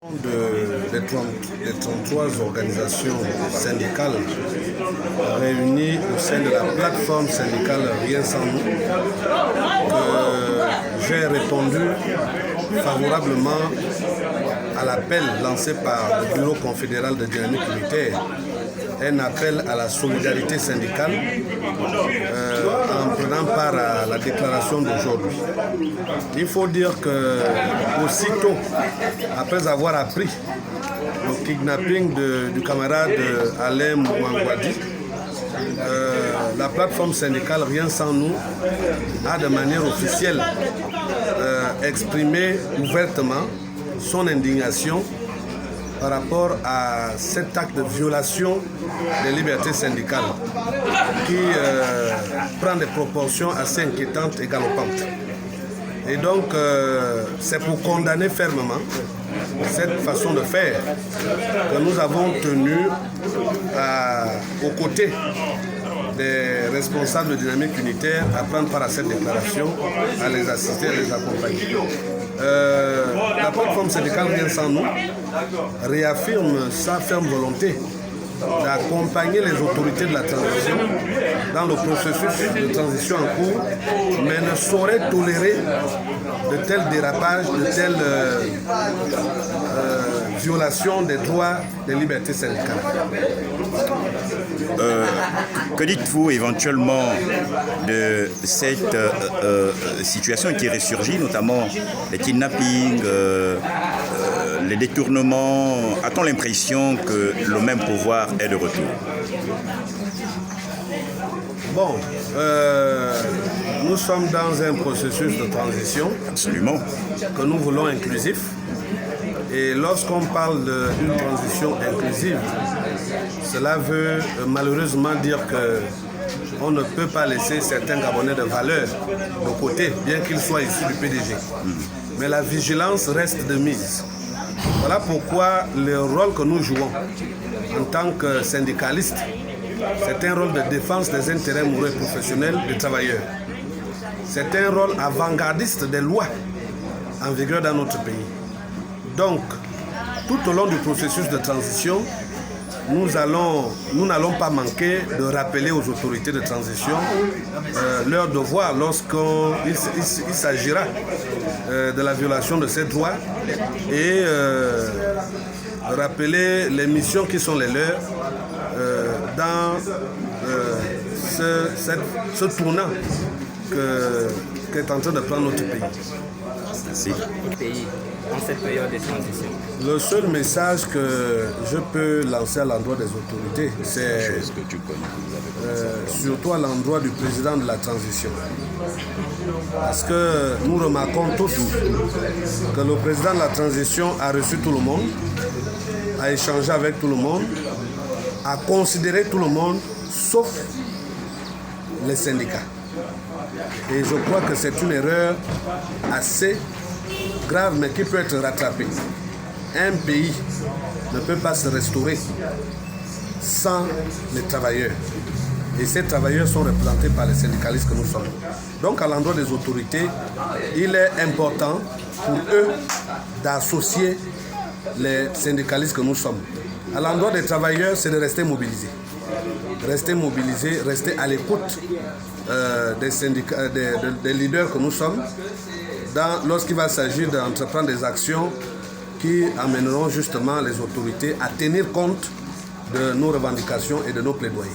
Des 33 organisations syndicales réunies au sein de la plateforme syndicale Rien sans nous, j'ai répondu favorablement à l'appel lancé par le Bureau confédéral de dynamique unitaire, un appel à la solidarité syndicale en prenant part à la déclaration d'aujourd'hui. Il faut dire que aussitôt, après avoir appris le kidnapping du camarade Alain Mouangwadi, la plateforme syndicale Rien sans nous a de manière officielle exprimé ouvertement son indignation par rapport à cet acte de violation des libertés syndicales qui prend des proportions assez inquiétantes et galopantes. Et donc, c'est pour condamner fermement cette façon de faire que nous avons tenu aux côtés des responsables de dynamique unitaire à prendre part à cette déclaration, à les assister, à les accompagner. La plateforme syndicale Rien sans nous réaffirme sa ferme volonté d'accompagner les autorités de la transition dans le processus de transition en cours, mais ne saurait tolérer de tels dérapages, de telles violations des droits des libertés syndicales. Que dites-vous éventuellement de cette situation qui ressurgit, notamment les kidnappings, les détournements? A-t-on l'impression que le même pouvoir est de retour? Bon, nous sommes dans un processus de transition. Absolument. Que nous voulons inclusif. Et lorsqu'on parle d'une transition inclusive, cela veut malheureusement dire qu'on ne peut pas laisser certains Gabonais de valeur de côté, bien qu'ils soient issus du PDG. Mais la vigilance reste de mise. Voilà pourquoi le rôle que nous jouons en tant que syndicalistes, c'est un rôle de défense des intérêts moraux et professionnels des travailleurs. C'est un rôle avant-gardiste des lois en vigueur dans notre pays. Donc, tout au long du processus de transition, nous n'allons pas manquer de rappeler aux autorités de transition leur devoir lorsqu'il s'agira de la violation de ces droits et rappeler les missions qui sont les leurs dans ce tournant qu'est en train de prendre notre pays. Merci. Dans cette période de transition. Le seul message que je peux lancer à l'endroit des autorités, c'est surtout à l'endroit du président de la transition. Parce que nous remarquons tous que le président de la transition a reçu tout le monde, a échangé avec tout le monde, a considéré tout le monde, sauf les syndicats. Et je crois que c'est une erreur assez grave, mais qui peut être rattrapée. Un pays ne peut pas se restaurer sans les travailleurs. Et ces travailleurs sont représentés par les syndicalistes que nous sommes. Donc, à l'endroit des autorités, il est important pour eux d'associer les syndicalistes que nous sommes. À l'endroit des travailleurs, c'est de rester mobilisés. Rester mobilisés, rester à l'écoute des syndicats, des leaders que nous sommes, lorsqu'il va s'agir d'entreprendre des actions qui amèneront justement les autorités à tenir compte de nos revendications et de nos plaidoyers.